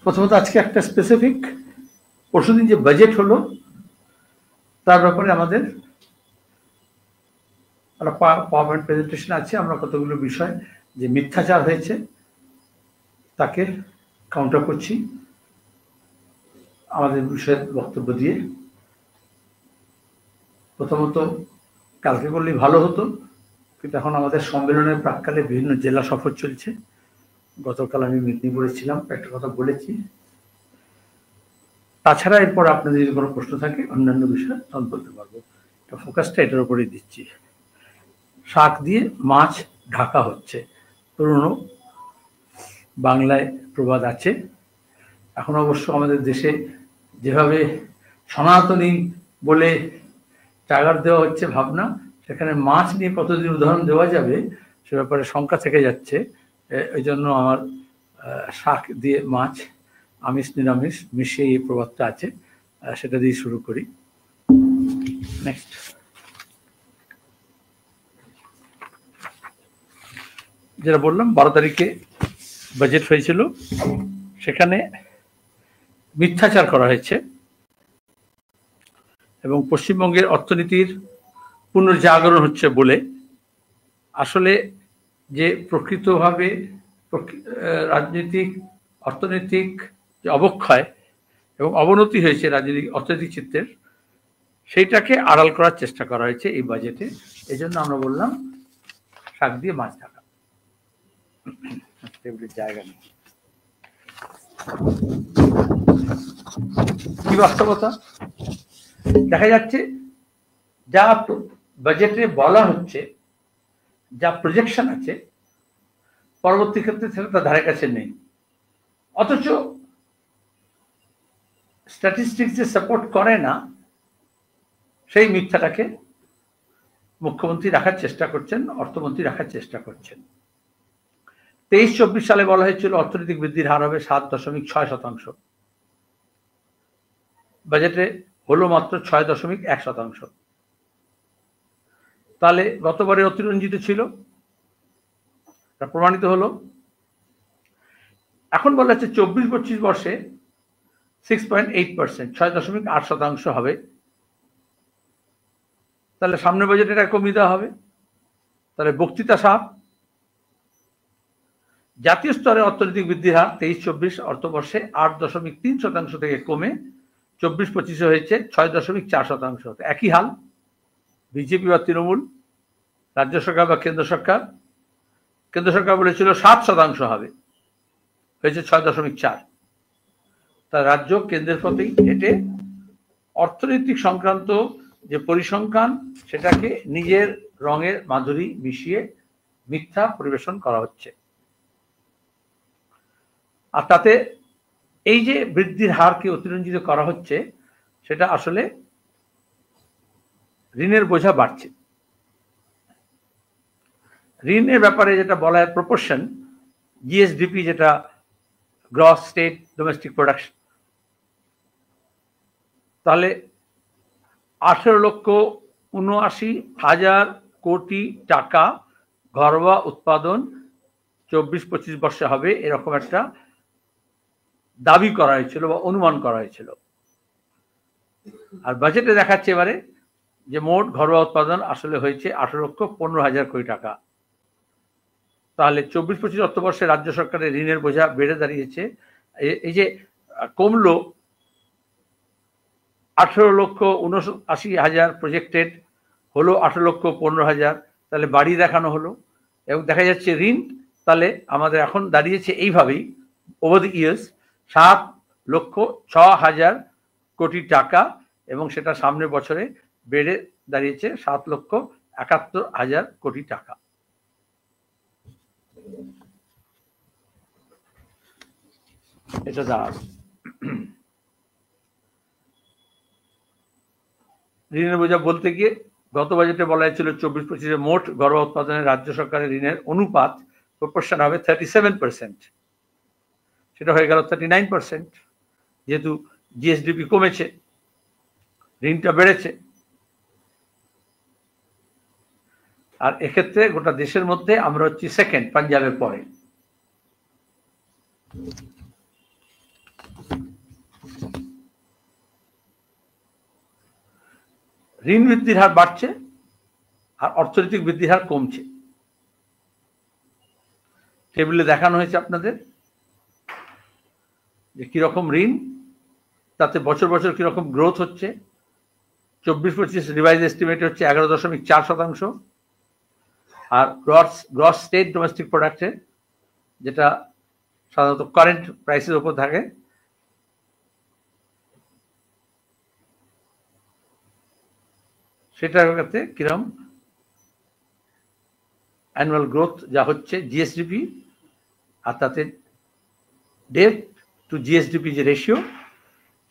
প্রথমত আজকে একটা স্পেসিফিক, পরশুদিন যে বাজেট হলো তার ব্যাপারে আমাদের একটা পাওয়ার পয়েন্ট প্রেজেন্টেশন আছে। আমরা কতগুলো বিষয় যে মিথ্যাচার হয়েছে তাকে কাউন্টার করছি আমাদের বিষয়ের বক্তব্য দিয়ে। প্রথমত কালকে করলেই ভালো হতো, কিন্তু এখন আমাদের সম্মেলনের প্রাক্কালে বিভিন্ন জেলা সফর চলছে। গতকাল আমি মেদিনীপুরে ছিলাম, একটা কথা বলেছি। তাছাড়া এরপর আপনাদের যদি কোনো প্রশ্ন থাকে অন্যান্য বিষয়ে তখন বলতে পারবো। ফোকাসটা এটার উপরেই দিচ্ছি। শাক দিয়ে মাছ ঢাকা হচ্ছে, পুরনো বাংলায় প্রবাদ আছে। এখন অবশ্য আমাদের দেশে যেভাবে সনাতনী বলে টাগার দেওয়া হচ্ছে ভাবনা, সেখানে মাছ নিয়ে কতদিন উদাহরণ দেওয়া যাবে সে ব্যাপারে শঙ্কা থেকে যাচ্ছে। এই জন্য আমার শাক দিয়ে মাছ, আমিষ নিরামিষ মিশিয়ে এই প্রবাদটা আছে, সেটা দিয়ে শুরু করি। নেক্সট, যেটা বললাম 12 তারিখে বাজেট হয়েছিল, সেখানে মিথ্যাচার করা হয়েছে এবং পশ্চিমবঙ্গের অর্থনীতির পুনর্জাগরণ হচ্ছে বলে আসলে যে প্রকৃতভাবে রাজনৈতিক অর্থনৈতিক যে অবক্ষয় এবং অবনতি হয়েছে রাজনৈতিক অর্থনৈতিক চিত্রের, সেইটাকে আড়াল করার চেষ্টা করা হয়েছে এই বাজেটে। এই জন্য আমরা বললাম শাক দিয়ে মাছ ঢাকা। টেবিলের জায়গা নেই। কি বাস্তবতা দেখা যাচ্ছে, যা বাজেটে বলা হচ্ছে, যা প্রজেকশন আছে, পরবর্তী ক্ষেত্রে সেটা তার ধারে কাছে নেই। অথচ স্ট্যাটিস্টিক্স যে সাপোর্ট করে না, সেই মিথ্যাটাকে মুখ্যমন্ত্রী রাখার চেষ্টা করছেন, অর্থমন্ত্রী রাখার চেষ্টা করছেন। 23-24 সালে বলা হয়েছিল অর্থনৈতিক বৃদ্ধির হার হবে 7.6%। বাজেটে হলো মাত্র 6.1%। তাহলে গতবারে অতিরঞ্জিত ছিল, প্রমাণিত হলো। এখন বলা হচ্ছে 24-25 বর্ষে 6.8%, 6.8% হবে। তাহলে সামনের বাজেটে এটা কমিয়ে দেওয়া হবে। তাহলে বক্তৃতা সাপ, জাতীয় স্তরে অর্থনৈতিক বৃদ্ধির হার 23-24 অর্থবর্ষে 8.3% থেকে কমে 24-25 হয়েছে 6.4%। একই হাল বিজেপি বা তৃণমূল, রাজ্য সরকার বা কেন্দ্র সরকার। কেন্দ্র সরকার বলেছিল 7% হবে, হয়েছে 6.4। তা রাজ্য কেন্দ্রের প্রতি হেঁটে অর্থনৈতিক সংক্রান্ত যে পরিসংখ্যান, সেটাকে নিজের রঙের মাধুরী মিশিয়ে মিথ্যা পরিবেশন করা হচ্ছে। আর তাতে এই যে বৃদ্ধির হারকে অতিরঞ্জিত করা হচ্ছে, সেটা আসলে ঋণের বোঝা বাড়ছে। ঋণের ব্যাপারে যেটা বলা হয় প্রপোর্শন, জিএসডিপি, যেটা গ্রস স্টেট ডোমেস্টিক প্রোডাকশন, তাহলে 18,79,000 কোটি টাকা ঘরোয়া উৎপাদন 24-25 বর্ষে হবে, এরকম একটা দাবি করা হয়েছিল বা অনুমান করা হয়েছিল। আর বাজেটে দেখাচ্ছে এবারে যে মোট ঘরোয়া উৎপাদন আসলে হয়েছে 18,15,000 কোটি টাকা। তাহলে 24-25 অর্থবর্ষে রাজ্য সরকারের ঋণের বোঝা বেড়ে দাঁড়িয়েছে, এই যে কমলো 18,79,000 প্রজেক্টেড হলো 18,15,000, তাহলে বাড়ি দেখানো হলো। এবং দেখা যাচ্ছে ঋণ তাহলে আমাদের এখন দাঁড়িয়েছে এইভাবেই ওভার দ্য ইয়ার্স 7,06,000 কোটি টাকা, এবং সেটা সামনের বছরে বেড়ে দাঁড়িয়েছে 7,71,000 কোটি টাকা। এটা দাঁড়াবে। ঋণের বোঝা বলতে গিয়ে গত বাজেটে বলা হয়েছিল 24-25 মোট ঘরোয়া উৎপাদনের রাজ্য সরকারের ঋণের অনুপাত প্রপোর্শন হবে 37%, সেটা হয়ে গেল 39%। যেহেতু জিএসডিপি কমেছে, ঋণটা বেড়েছে। আর এক্ষেত্রে গোটা দেশের মধ্যে আমরা হচ্ছি সেকেন্ড, পাঞ্জাবের পরে। ঋণ বৃদ্ধির হার বাড়ছে আর অর্থনৈতিক বৃদ্ধির হার কমছে। টেবিলে দেখানো হয়েছে আপনাদের যে কিরকম ঋণ, তাতে বছর বছর কিরকম গ্রোথ হচ্ছে। 24-25 রিভাইজ এস্টিমেট হচ্ছে 11.4%, আর গ্রস স্টেট ডোমেস্টিক প্রোডাক্টের, যেটা সাধারণত কারেন্ট প্রাইসের উপর থাকে, সেটার ক্ষেত্রে কিরকম অ্যানুয়াল গ্রোথ যা হচ্ছে জিএসডিপি, আর তাতে ডেট টু জিএসডিপি যে রেশিও,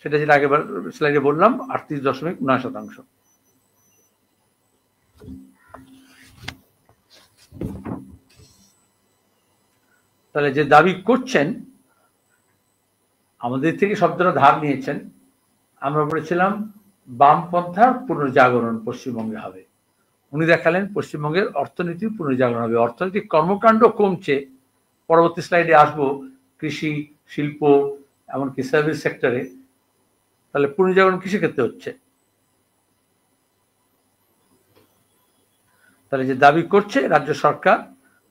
সেটা যেটা আগেবার স্লাইডে বললাম 38.9%। তাহলে যে দাবি করছেন আমাদের থেকে শব্দটা ধার নিয়েছেন, আমরা বলেছিলাম বামপন্থার পুনর্জাগরণ পশ্চিমবঙ্গে হবে। উনি দেখালেন পশ্চিমবঙ্গের অর্থনীতির পুনর্জাগরণ হবে। অর্থনৈতিক কর্মকাণ্ড কমছে, পরবর্তী স্লাইডে আসবো, কৃষি, শিল্প, এমনকি সার্ভিস সেক্টরে। তাহলে পুনর্জাগরণ কৃষি ক্ষেত্রে হচ্ছে। তাহলে যে দাবি করছে রাজ্য সরকার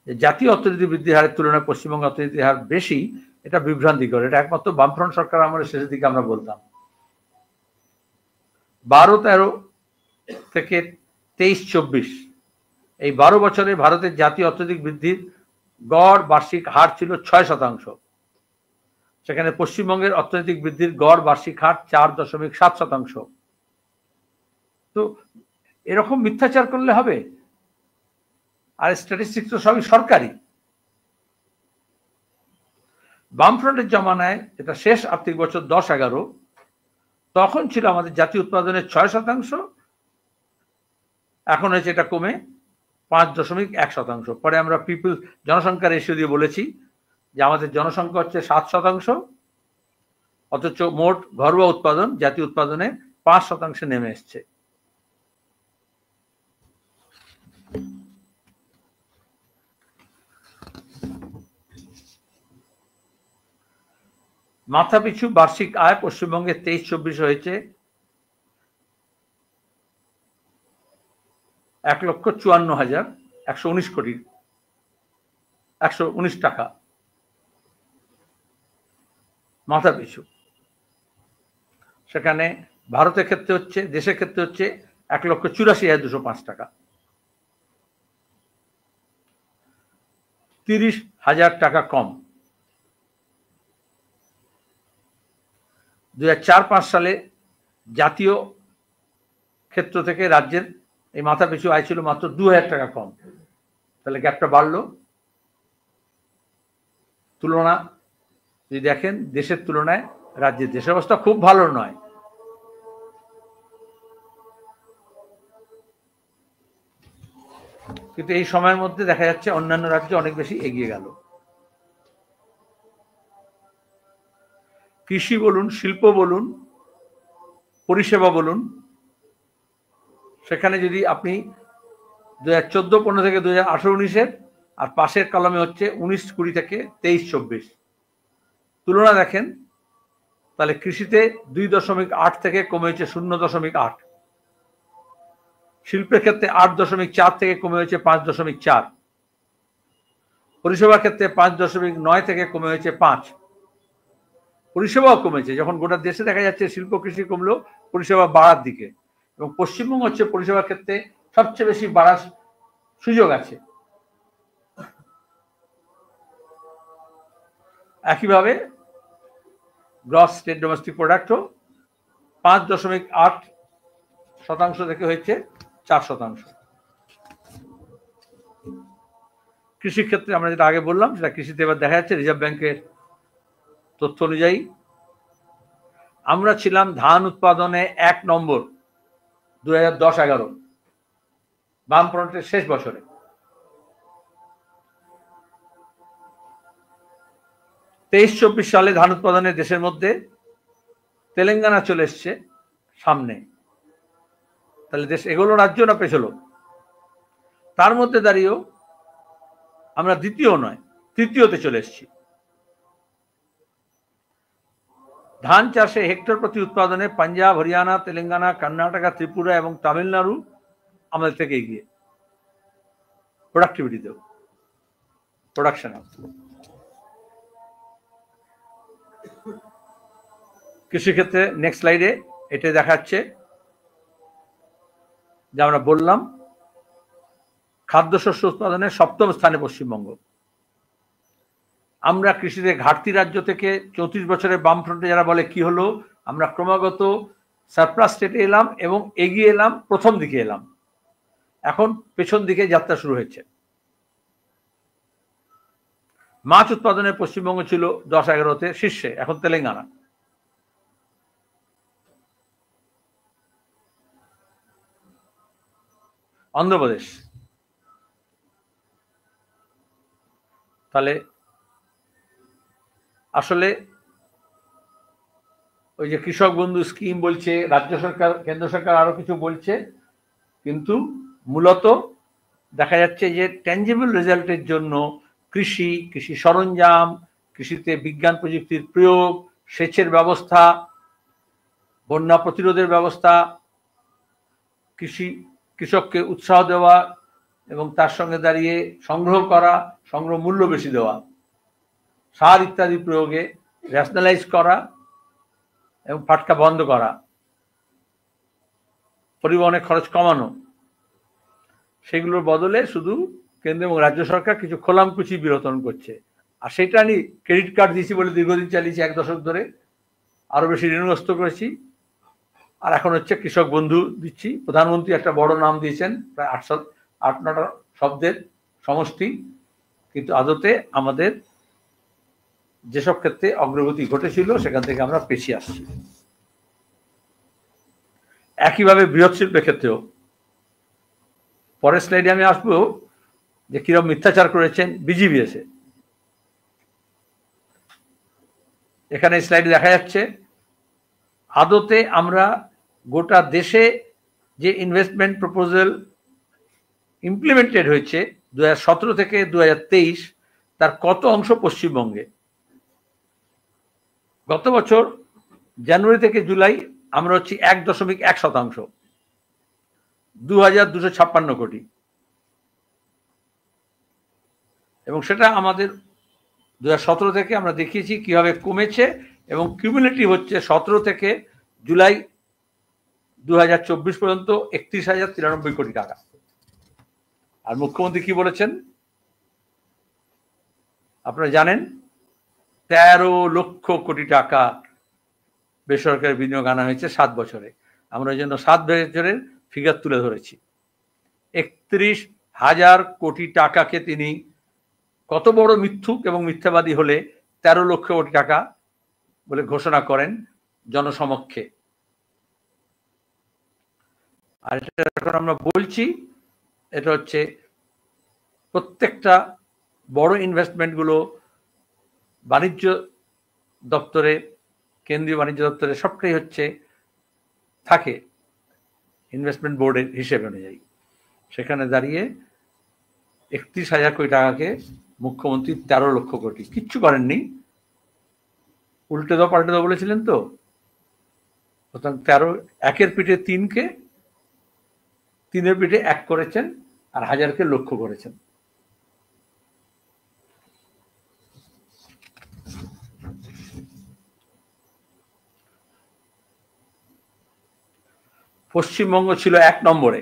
যে জাতীয় অর্থনীতি বৃদ্ধির হারের তুলনায় পশ্চিমবঙ্গ অর্থনীতির হার বেশি, এটা বিভ্রান্তিকর। এটা একমাত্র বামফ্রন্ট সরকার আমাদের শেষের দিকে আমরা বলতাম। 12-13 থেকে 23-24 এই 12 বছরে ভারতের জাতীয় অর্থনৈতিক বৃদ্ধির গড় বার্ষিক হার ছিল 6%। সেখানে পশ্চিমবঙ্গের অর্থনৈতিক বৃদ্ধির গড় বার্ষিক হার 4.7%। তো এরকম মিথ্যাচার করলে হবে? আর স্ট্যাটিস্টিক্স তো সবই সরকারি। বামফ্রন্টের জমানায়, যেটা শেষ আর্থিক বছর 10-11, তখন ছিল আমাদের জাতীয় উৎপাদনের 6%, এখন হয়েছে এটা কমে 5.1%। পরে আমরা জনসংখ্যা রেশিও দিয়ে বলেছি যে আমাদের জনসংখ্যা হচ্ছে 7%, অথচ মোট ঘরোয়া উৎপাদন জাতীয় উৎপাদনে 5% নেমে এসছে। মাথাপিছু বার্ষিক আয় পশ্চিমবঙ্গে 23-24 হয়েছে 1,54,119 টাকা মাথাপিছু। সেখানে ভারতের ক্ষেত্রে হচ্ছে, দেশের ক্ষেত্রে হচ্ছে 1,84,205 টাকা। 30,000 টাকা কম। 2004-5 সালে জাতীয় ক্ষেত্র থেকে রাজ্যের এই মাথাপিছু আয় ছিল মাত্র 2,000 টাকা কম। তাহলে গ্যাপটা বাড়লো। তুলনা যদি দেখেন দেশের তুলনায় রাজ্যের, দেশের অবস্থা খুব ভালো নয়। কিন্তু এই সময়ের মধ্যে দেখা যাচ্ছে অন্যান্য রাজ্যে অনেক বেশি এগিয়ে গেল। কৃষি বলুন, শিল্প বলুন, পরিষেবা বলুন, সেখানে যদি আপনি 2014-15 থেকে 2018-19 আর পাশের কলমে হচ্ছে 19-20 থেকে 23-24 তুলনা দেখেন, তাহলে কৃষিতে 2.8 থেকে কমে হয়েছে 0.8, শিল্পের ক্ষেত্রে 8.4 থেকে কমে হয়েছে 5.4, পরিষেবার ক্ষেত্রে 5.9 থেকে কমে হয়েছে 5। পরিষেবাও কমেছে, যখন গোটা দেশে দেখা যাচ্ছে শিল্প কৃষি কমলো, পরিষেবা বাড়ার দিকে, এবং পশ্চিমবঙ্গ হচ্ছে পরিষেবার ক্ষেত্রে সবচেয়ে বেশি বাড়ার সুযোগ আছে। একইভাবে গ্রস স্টেট ডোমেস্টিক প্রোডাক্টও 5.8% থেকে হয়েছে 4%। কৃষির ক্ষেত্রে আমরা যেটা আগে বললাম, সেটা কৃষিতে এবার দেখা যাচ্ছে রিজার্ভ ব্যাংকের তথ্য অনুযায়ী আমরা ছিলাম ধান উৎপাদনে 1 নম্বর 2010-11 বামফ্রন্টের শেষ বছরে। 23-24 সালে ধান উৎপাদনে দেশের মধ্যে তেলেঙ্গানা চলে এসছে সামনে। তাহলে দেশ এগোলো রাজ্য না পেছলো? তার মধ্যে দাঁড়িয়েও আমরা দ্বিতীয় নয়, তৃতীয়তে চলে এসেছি। ধান চাষে হেক্টর প্রতি উৎপাদনে পাঞ্জাব, হরিয়ানা, তেলেঙ্গানা, কর্ণাটকা, ত্রিপুরা এবং তামিলনাড়ু আমাদের থেকে এগিয়ে প্রোডাক্টিভিটিতেও, প্রোডাকশন। কৃষিক্ষেত্রে নেক্সট স্লাইডে এটা দেখাচ্ছে যে আমরা বললাম খাদ্যশস্য উৎপাদনে 7ম স্থানে পশ্চিমবঙ্গ। আমরা কৃষিতে ঘাটতি রাজ্য থেকে 34 বছরের বামফ্রন্টে যারা বলে কি হলো, আমরা ক্রমাগত সারপ্লাস স্টেটে এলাম এবং এগিয়ে এলাম, প্রথম দিকে এলাম, এখন পেছন দিকে যাত্রা শুরু হয়েছে। মাছ উৎপাদনে পশ্চিমবঙ্গ ছিল 10-11তে শীর্ষে, এখন তেলেঙ্গানা। অন্ধ্রপ্রদেশ। তাহলে আসলে ওই যে কৃষক বন্ধু স্কিম বলছে, রাজ্য সরকার, কেন্দ্র সরকার আরো কিছু বলছে, কিন্তু মূলত দেখা যাচ্ছে যে ট্যাঞ্জিবল রেজাল্টের জন্য কৃষি, কৃষি সরঞ্জাম, কৃষিতে বিজ্ঞান প্রযুক্তির প্রয়োগ, সেচের ব্যবস্থা, বন্যা প্রতিরোধের ব্যবস্থা, কৃষককে উৎসাহ দেওয়া এবং তার সঙ্গে দাঁড়িয়ে সংগ্রহ করা, সংগ্রহ মূল্য বেশি দেওয়া, সার ইত্যাদি প্রয়োগে ন্যাশনালাইজ করা এবং ফাটকা বন্ধ করা, পরিবহনের খরচ কমানো, সেগুলোর বদলে শুধু কেন্দ্র এবং রাজ্য সরকার কিছু খোলামকুচি বিতরণ করছে। আর সেটা আমি ক্রেডিট কার্ড দিয়েছি বলে দীর্ঘদিন চালিয়েছি, 1 দশক ধরে, আরো বেশি ঋণগ্রস্ত করেছি। আর এখন হচ্ছে কৃষক বন্ধু দিচ্ছি। প্রধানমন্ত্রী একটা বড় নাম দিয়েছেন, প্রায় 8-9টা শব্দের সমষ্টি, কিন্তু আদতে আমাদের যেসব ক্ষেত্রে অগ্রগতি ঘটেছিল সেখান থেকে আমরা পিছিয়ে আসছি। একইভাবে বৃহৎ শিল্পের ক্ষেত্রেও পরের স্লাইডে আমি আসবো যে কিরকম মিথ্যাচার করেছেন বিজিবিএসএ। এখানে স্লাইডে দেখা যাচ্ছে আদতে আমরা গোটা দেশে যে ইনভেস্টমেন্ট প্রপোজাল ইমপ্লিমেন্টেড হয়েছে 2017 থেকে 2023, তার কত অংশ পশ্চিমবঙ্গে। গত বছর জানুয়ারি থেকে জুলাই আমরা হচ্ছি 1.1%, 2256 কোটি, এবং সেটা আমাদের 2017 থেকে আমরা দেখিয়েছি কিভাবে কমেছে এবং কিউমুলেটিভ হচ্ছে 17 থেকে জুলাই 2024 পর্যন্ত 31,093 কোটি টাকা। আর মুখ্যমন্ত্রী কি বলেছেন আপনারা জানেন, 13 লক্ষ কোটি টাকা বেসরকারি বিনিয়োগ আনা হয়েছে 7 বছরে। আমরা এই জন্য 7 বছরের ফিগার তুলে ধরেছি। 31,000 কোটি টাকাকে তিনি কত বড় মিথ্যুক এবং মিথ্যাবাদী হলে 13 লক্ষ কোটি টাকা বলে ঘোষণা করেন জনসমক্ষে। আর এটা এখন আমরা বলছি, এটা হচ্ছে প্রত্যেকটা বড় ইনভেস্টমেন্টগুলো বাণিজ্য দপ্তরে, কেন্দ্রীয় বাণিজ্য দপ্তরে সবটাই হচ্ছে থাকে ইনভেস্টমেন্ট বোর্ডের হিসেব অনুযায়ী। সেখানে দাঁড়িয়ে 31,000 কোটি টাকাকে মুখ্যমন্ত্রী 13 লক্ষ কোটি, কিচ্ছু করেননি, উল্টে দাও পাল্টে দাও বলেছিলেন তো। 13 একের পিঠে 3কে, 3-এর পিঠে 1 করেছেন, আর 1000কে লক্ষ করেছেন। পশ্চিমবঙ্গ ছিল 1 নম্বরে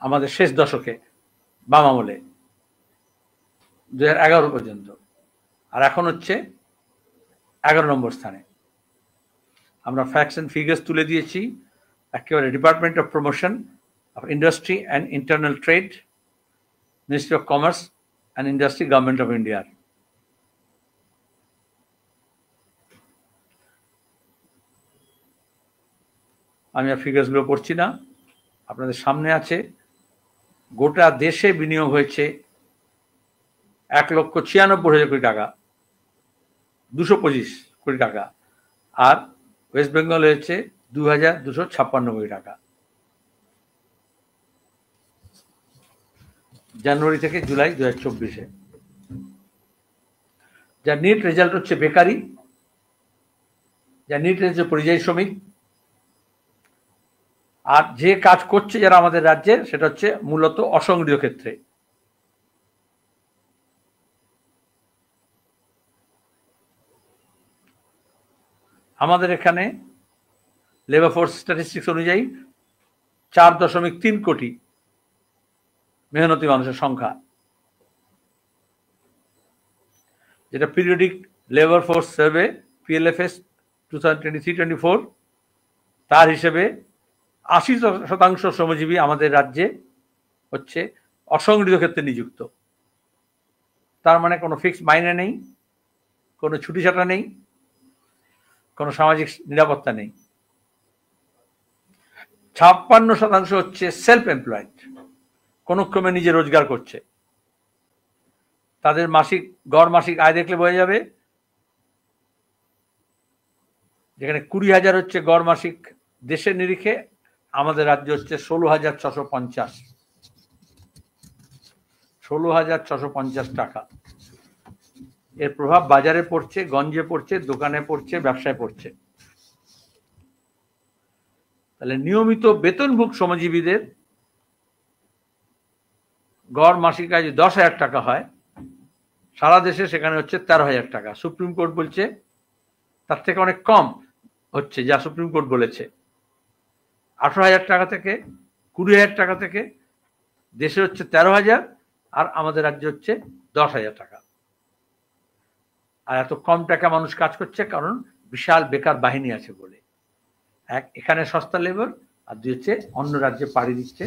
আমাদের শেষ দশকে, বাম আমলে 2011 পর্যন্ত, আর এখন হচ্ছে 11 নম্বর স্থানে। আমরা ফ্যাক্টস এন্ড ফিগার্স তুলে দিয়েছি একেবারে department of promotion of industry and internal trade, ministry of commerce and industry, government of ইন্ডিয়ার। আমি আর ফিগার্সগুলো পড়ছি না, আপনাদের সামনে আছে। গোটা দেশে বিনিয়োগ হয়েছে 1,96,000 কোটি টাকা, 225 কোটি টাকা, আর ওয়েস্ট বেঙ্গল হয়েছে 2,256 কোটি টাকা জানুয়ারি থেকে জুলাই 2024-এ। যার নিট রেজাল্ট হচ্ছে বেকারি, যার নিট রেজাল্ট পরিযায়ী শ্রমিক, আর যে কাজ করছে যারা আমাদের রাজ্যের সেটা হচ্ছে মূলত অসংগঠিত ক্ষেত্রে। আমাদের এখানে লেবার ফোর্স স্ট্যাটিস্টিক্স অনুযায়ী 4.3 কোটি মেহনতি মানুষের সংখ্যা, যেটা periodic labour force survey PLFS 2023-24 তার হিসেবে 80% শ্রমজীবী আমাদের রাজ্যে হচ্ছে অসংগঠিত ক্ষেত্রে নিযুক্ত। তার মানে কোনো ফিক্সড মাইনে নেই, কোনো ছুটি ছাটা নেই, কোনো সামাজিক নিরাপত্তা নেই। 56% হচ্ছে সেলফ এমপ্লয়েড, কোনো ক্রমে নিজে রোজগার করছে। তাদের গড় মাসিক আয় দেখলে বোঝা যাবে, যেখানে 20,000 হচ্ছে গড় মাসিক দেশের নিরিখে, আমাদের রাজ্য হচ্ছে 16,650 16,650 টাকা। এর প্রভাব বাজারে পড়ছে, গঞ্জে পড়ছে, দোকানে পড়ছে, ব্যবসায় পড়ছে। তাহলে নিয়মিত বেতনভোগী শ্রমজীবীদের গড় মাসিক আয় 10,000 টাকা হয়, সারা দেশে সেখানে হচ্ছে 13,000 টাকা। সুপ্রিম কোর্ট বলছে তার থেকে অনেক কম হচ্ছে, যা সুপ্রিম কোর্ট বলেছে। 18,000 টাকা থেকে 20,000 টাকা থেকে দেশে হচ্ছে 13,000, আর আমাদের রাজ্যে হচ্ছে 10,000 টাকা। আর এত কম টাকা মানুষ কাজ করছে কারণ বিশাল বেকার বাহিনী আছে বলে। এক, এখানে সস্তা লেবার, আর দুই হচ্ছে অন্য রাজ্যে পাড়ি দিচ্ছে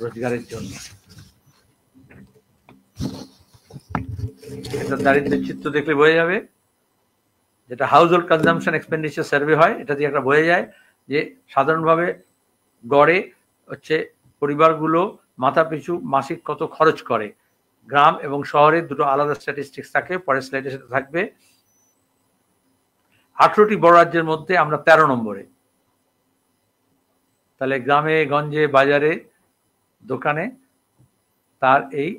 রোজগারের জন্য। এটা দারিদ্র্যের চিত্র দেখলে বোঝা যাবে, যেটা house hold consumption expenditure survey হয়, এটা দিয়ে একটা বোঝা যায় যে সাধারণভাবে গড়ে হচ্ছে পরিবারগুলো মাথা পিছু মাসিক কত খরচ করে। গ্রাম এবং শহরে দুটো আলাদা স্ট্যাটিস্টিক্স থাকে, পরের স্লাইডে সেটা থাকবে। 18টি বড় রাজ্যের মধ্যে আমরা 13 নম্বরে। তাহলে গ্রামে গঞ্জে বাজারে দোকানে তার এই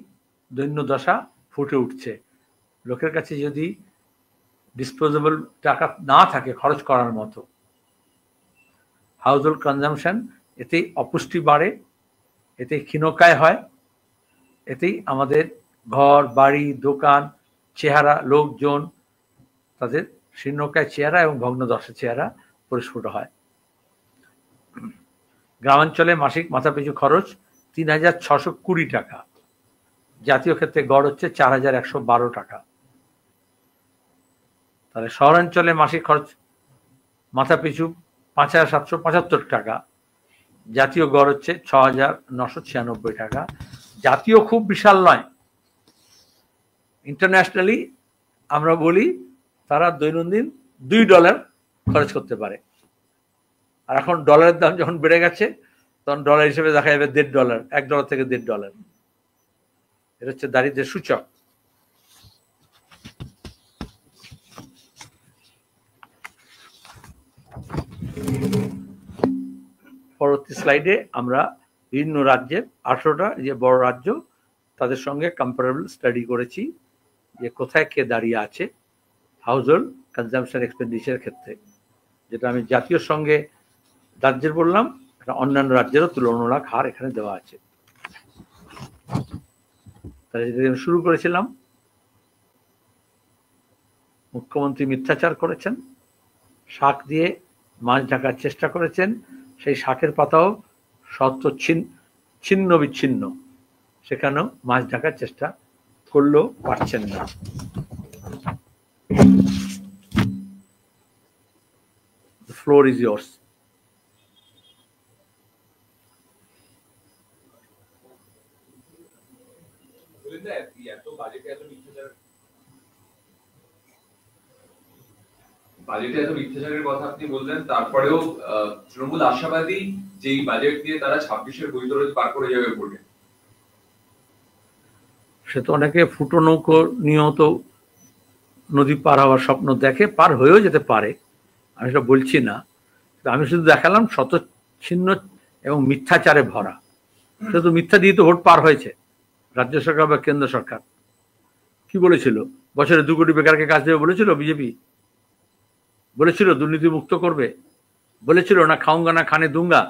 দৈন্য দশা ফুটে উঠছে। লোকের কাছে যদি ডিসপোজেবল টাকা না থাকে খরচ করার মতো, হাউস হোল্ড কনজাম্পশন, এতেই অপুষ্টি বাড়ে, এতেই ক্ষীণকায় হয়, এতেই আমাদের ঘর বাড়ি দোকান চেহারা লোকজন তাদের শীর্ণকায় চেহারা এবং ভগ্নদশা চেহারা পরিস্ফুট হয়। গ্রামাঞ্চলে মাসিক মাথাপিছু খরচ 3,620 টাকা, জাতীয় ক্ষেত্রে গড় হচ্ছে 4,112 টাকা। তাহলে শহরাঞ্চলে মাসিক খরচ মাথাপিছু 5,775 টাকা, জাতীয় গড় হচ্ছে 6,996 টাকা। জাতীয় খুব বিশাল নয়, ইন্টারন্যাশনালি আমরা বলি তারা দৈনন্দিন $2 খরচ করতে পারে। আর এখন ডলারের দাম যখন বেড়ে গেছে তখন ডলার হিসেবে দেখা যাবে $1.5, $1 থেকে $1.5। এটা হচ্ছে দারিদ্র্যের সূচক। পরবর্তী স্লাইডে আমরা বিভিন্ন রাজ্যের 18টা যে বড় রাজ্য তাদের সঙ্গে কম্পারেবল স্টাডি করেছি যে কোথায় কে দাঁড়িয়ে আছে হাউস হোল্ড কনজাম্পশন এক্সপেন্ডিচারের ক্ষেত্রে। যেটা আমি জাতীয় সঙ্গে রাজ্যের বললাম, এটা অন্যান্য রাজ্যেরও তুলনামূলক হার এখানে দেওয়া আছে। তাহলে যেটা আমি শুরু করেছিলাম, মুখ্যমন্ত্রী মিথ্যাচার করেছেন, শাক দিয়ে মাছ ঢাকার চেষ্টা করেছেন, সেই শাকের পাতাও সত্য ছিন্ন বিচ্ছিন্ন, সেখানেও মাছ ঢাকার চেষ্টা করলেও পারছেন না। The floor is yours. বাজেটে এত মিথ্যাচারের কথা আপনি বললেন, তারপরেও তৃণমূল আশাবাদী যে এই বাজেট দিয়ে তারা 26-এর বৈতরণী পার করে যাবে বলে। সে তো অনেকে ফুটো নৌকো নিয়ত নদী পার হওয়ার স্বপ্ন দেখে, পার হয়েও যেতে পারে, আমি সেটা বলছি না। আমি শুধু দেখালাম শতচ্ছিন্ন এবং মিথ্যাচারে ভরা। সে তো মিথ্যা দিয়ে তো ভোট পার হয়েছে রাজ্য সরকার বা কেন্দ্র সরকার। কি বলেছিল? বছরে 2 কোটি বেকারকে কাজ দেবে বলেছিল বিজেপি? বলেছিল দুর্নীতি মুক্ত করবে? বলেছিল না খাউঙ্গা না খানে দুঙ্গা?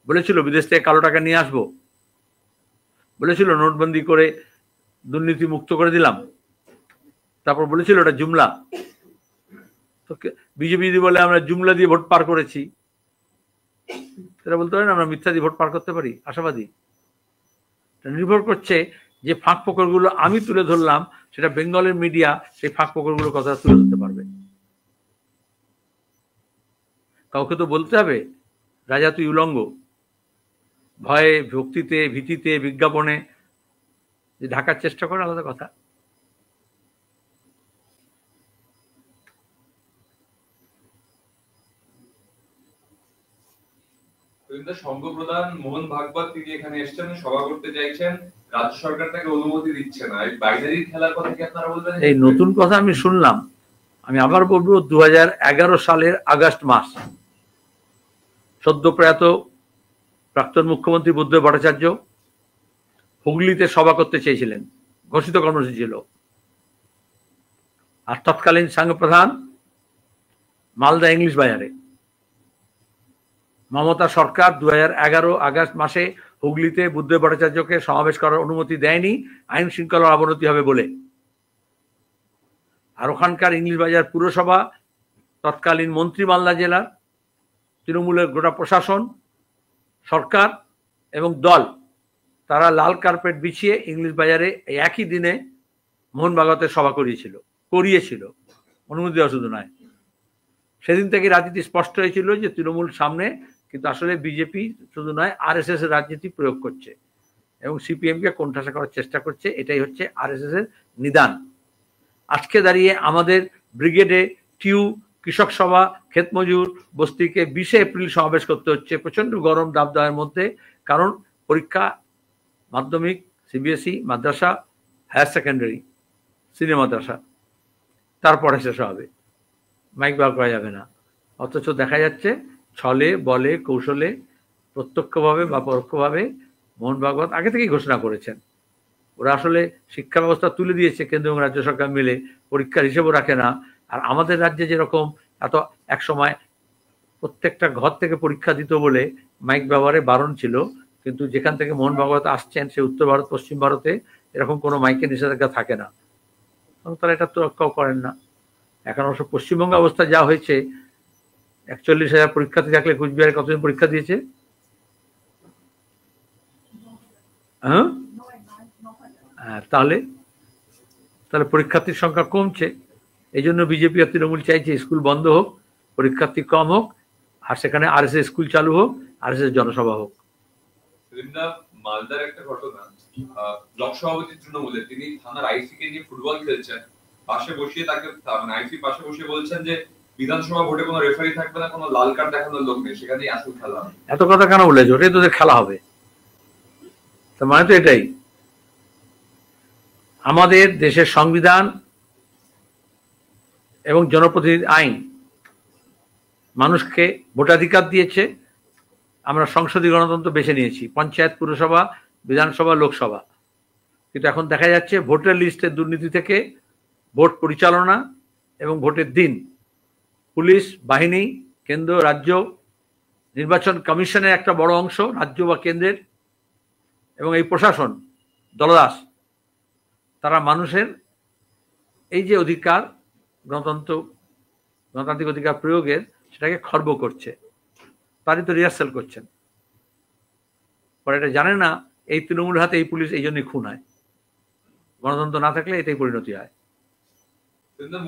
বলেছিল বিদেশ থেকে কালো টাকা নিয়ে আসবো? বলেছিল নোটবন্দি করে দুর্নীতি মুক্ত করে দিলাম? তারপর বলেছিল এটা জুমলা। তো বিজেপি যদি বলে আমরা জুমলা দিয়ে ভোট পার করেছি, সেটা বলতে পারেন আমরা মিথ্যা দিয়ে ভোট পার করতে পারি? আশাবাদী। নির্ভর করছে যে ফাঁক ফোকরগুলো আমি তুলে ধরলাম, সেটা বেঙ্গলের মিডিয়া সেই ফাঁক ফোকরগুলোর কথা তুলে ধরতে পারবে। কাউকে তো বলতে হবে রাজা তুই উলঙ্গ। ভয়ে, ভক্তিতে, ভীতিতে, বিজ্ঞাপনে যে ঢাকার চেষ্টা করে আলাদা কথা। সংঘ প্রধান মোহন ভাগবত তিনি এখানে এসেছেন, সভা করতে চাইছেন, রাজ্য সরকার তাকে অনুমতি দিচ্ছে না। এই বাইনারি খেলার কথা কি আপনারা বলবেন? এই নতুন কথা আমি শুনলাম। আমি আবার বলবো 2011 সালের আগস্ট মাস, সদ্য প্রয়াত প্রাক্তন মুখ্যমন্ত্রী বুদ্ধদেব ভট্টাচার্য হুগলিতে সভা করতে চেয়েছিলেন, ঘোষিত কর্মসূচি ছিল। আর তৎকালীন সংঘ প্রধান মালদা ইংলিশ বাজারে। মমতা সরকার 2011 আগস্ট মাসে হুগলিতে বুদ্ধদেব ভট্টাচার্যকে সমাবেশ করার অনুমতি দেয়নি, আইন শৃঙ্খলার অবনতি হবে বলে। আর ওখানকার ইংলিশ বাজার পুরসভা, তৎকালীন মন্ত্রী মালদা জেলার, তৃণমূলের গোটা প্রশাসন, সরকার এবং দল, তারা লাল কার্পেট বিছিয়ে ইংলিশ বাজারে একই দিনে মোহন ভাগবতের সভা করিয়েছিল। অনুমতি দেওয়া শুধু নয়, সেদিন থেকে রাজনীতি স্পষ্ট হয়েছিল যে তৃণমূল সামনে, কিন্তু আসলে বিজেপি শুধু নয় আরএসএস এর রাজনীতি প্রয়োগ করছে এবং সিপিএমকে কোণঠাসা করার চেষ্টা করছে। এটাই হচ্ছে আরএসএস এর নিদান। আজকে দাঁড়িয়ে আমাদের ব্রিগেডে টিউ, কৃষক সভা, ক্ষেত মজুর বস্তিকে 20 এপ্রিল সমাবেশ করতে হচ্ছে প্রচন্ড গরম দাবদাহের মধ্যে। কারণ পরীক্ষা মাধ্যমিক, সিবিএসই, মাদ্রাসা, হায়ার সেকেন্ডারি, সিনিয়র মাদ্রাসা, তারপরে শেষ হবে। মাইক বার করা যাবে না। অথচ দেখা যাচ্ছে ছলে বলে কৌশলে প্রত্যক্ষভাবে বা পরোক্ষভাবে মোহন ভাগবত আগে থেকেই ঘোষণা করেছেন। ওরা আসলে শিক্ষা ব্যবস্থা তুলে দিয়েছে কেন্দ্র এবং রাজ্য সরকার মিলে, পরীক্ষার হিসেবও রাখে না। আর আমাদের রাজ্যে যেরকম এত এক সময় প্রত্যেকটা ঘর থেকে পরীক্ষা দিত বলে মাইক ব্যবহারে বারণ ছিল, কিন্তু যেখান থেকে মোহন ভাগবত আসছেন সে উত্তর ভারত, পশ্চিম ভারতে এরকম কোনো মাইকের নিষেধাজ্ঞা থাকে না, তারা এটা তোয়াক্কাও করেন না। এখন অবশ্য পশ্চিমবঙ্গ অবস্থা যা হয়েছে, 41,000 পরীক্ষার্থী থাকলে কুচবিহারে কতজন পরীক্ষা দিয়েছে? হ্যাঁ, তাহলে পরীক্ষার্থীর সংখ্যা কমছে। এই জন্য বিজেপি আর তৃণমূল চাইছে স্কুল বন্ধ হোক, পরীক্ষার্থী কম হোক, আর সেখানে আরএসএস স্কুল চালু হোক, আরএসএস জনসভা হোক। মালদার একটা ঘটনা, ব্লক সভাপতি তৃণমূলের, তিনি থানার আইসি কে নিয়ে ফুটবল খেলছেন, পাশে বসিয়ে তাকে আইসি পাশে বসিয়ে বলছেন যে বিধানসভা ভোটে কোনো রেফারি থাকবে না, কোনো লাল কার্ড দেখানোর লোক নেই, সেখানেই আসল খেলা। এত কথা কেন বলেছে? ওটাই তোদের খেলা হবে। তার মানে তো এটাই। আমাদের দেশের সংবিধান এবং জনপ্রতিনিধি আইন মানুষকে ভোটাধিকার দিয়েছে। আমরা সংসদীয় গণতন্ত্র বেছে নিয়েছি, পঞ্চায়েত, পুরসভা, বিধানসভা, লোকসভা। কিন্তু এখন দেখা যাচ্ছে ভোটার লিস্টের দুর্নীতি থেকে ভোট পরিচালনা এবং ভোটের দিন পুলিশ বাহিনী, কেন্দ্র, রাজ্য, নির্বাচন কমিশনের একটা বড় অংশ রাজ্য বা কেন্দ্রের, এবং এই প্রশাসন দলদাস, তারা মানুষের এই যে অধিকার, গণতান্ত্রিক অধিকার প্রয়োগের, সেটাকে খর্ব করছে। তারই তো রিহার্সাল করছেন। পরে এটা জানে না এই তৃণমূল হাতে এই পুলিশ এই জন্যই খুন হয়। গণতন্ত্র না থাকলে এটাই পরিণতি হয়।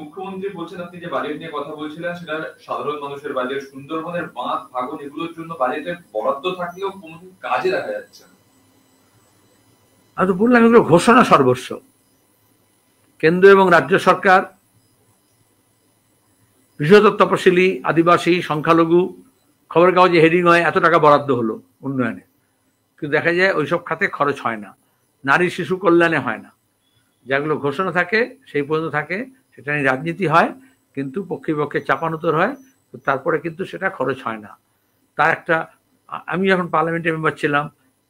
মুখ্যমন্ত্রী বলছেন, আপনি যে বাজেট নিয়ে কথা বলছিলেন সেটা সাধারণ মানুষের বাজেট, সুন্দরবনের বাঁধ ভাঙন এগুলোর জন্য বাজেটে বরাদ্দ থাকলেও কোনো কাজে দেখা যাচ্ছে না। আমি তো বললাম এগুলো ঘোষণা সর্বস্ব। কেন্দ্র এবং রাজ্য সরকার বৃহত্তর তপশিলি, আদিবাসী, সংখ্যালঘু, খবরের কাগজে হেডিং হয় এত টাকা বরাদ্দ হলো উন্নয়নে, কিন্তু দেখা যায় ওইসব খাতে খরচ হয় না। নারী শিশু কল্যাণে হয় না। যেগুলো ঘোষণা থাকে সেই পর্যন্ত থাকে, সেটা নিয়ে রাজনীতি হয়, কিন্তু পক্ষে পক্ষে চাপানোতর হয়, তারপরে কিন্তু সেটা খরচ হয় না। তার একটা, আমি যখন পার্লামেন্টের মেম্বার ছিলাম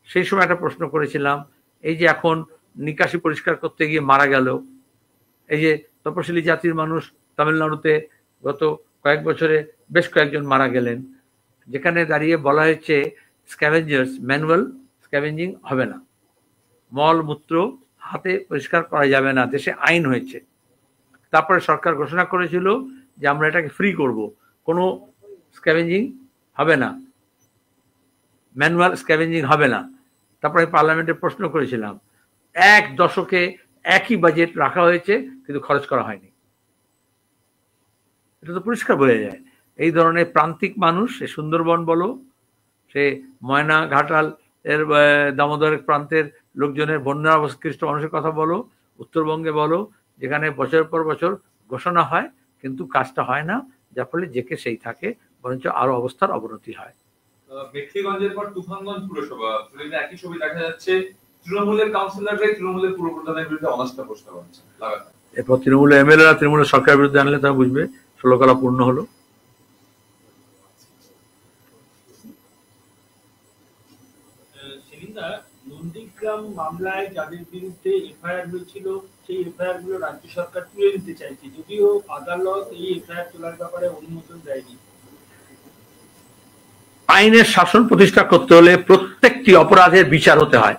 সেই সময় একটা প্রশ্ন করেছিলাম, এই যে এখন নিকাশি পরিষ্কার করতে গিয়ে মারা গেল। এই যে তপশিলি জাতির মানুষ তামিলনাড়ুতে গত কয়েক বছরে বেশ কয়েকজন মারা গেলেন, যেখানে দাঁড়িয়ে বলা হয়েছে স্ক্যাভেঞ্জার্স ম্যানুয়াল স্ক্যাভেঞ্জিং হবে না, মল মূত্র হাতে পরিষ্কার করা যাবে না, দেশে আইন হয়েছে। তারপরে সরকার ঘোষণা করেছিল যে আমরা এটাকে ফ্রি করব, কোনো স্ক্যাভেঞ্জিং হবে না, ম্যানুয়াল স্ক্যাভেঞ্জিং হবে না। তারপরে পার্লামেন্টে প্রশ্ন করেছিলাম, এক দশকে একই বাজেট রাখা হয়েছে কিন্তু খরচ করা হয়নি। এটা তো পরিষ্কার বোঝা যায়। এই ধরনের প্রান্তিক মানুষ, সে সুন্দরবন বলো, সে ময়না ঘাটাল এর দামোদরের প্রান্তের লোকজনের বন্যাবস্কৃষ্ট মানুষের কথা বলো, উত্তরবঙ্গে বলো, যেখানে বছরের পর বছর ঘোষণা হয় কিন্তু কাজটা হয় না, যার ফলে যেকে সেই থাকে, বরঞ্চ আরো অবস্থার অবনতি হয়। মেখলিগঞ্জের পর তুফানগঞ্জ পুরসভা, একই ছবি দেখা যাচ্ছে, তৃণমূলের কাউন্সিলররাই তৃণমূলের পুরপ্রধানের বিরুদ্ধে অনাস্থা প্রস্তাব আনছে লাগাতার। এরপর তৃণমূলের এমএলএরা তৃণমূলের সরকারের বিরুদ্ধে আনলে তারা বুঝবে 16 কলা পূর্ণ হলো। নন্দীগ্রাম মামলায় যাদের বিরুদ্ধে এফআইআর হয়েছিল সেই এফআইআর গুলো রাজ্য সরকার তুলে নিতে চাইছে, যদিও আদালত এই এফআইআর তোলার ব্যাপারে অনুমোদন দেয়নি। আইনের শাসন প্রতিষ্ঠা করতে হলে প্রত্যেকটি অপরাধের বিচার হতে হয়।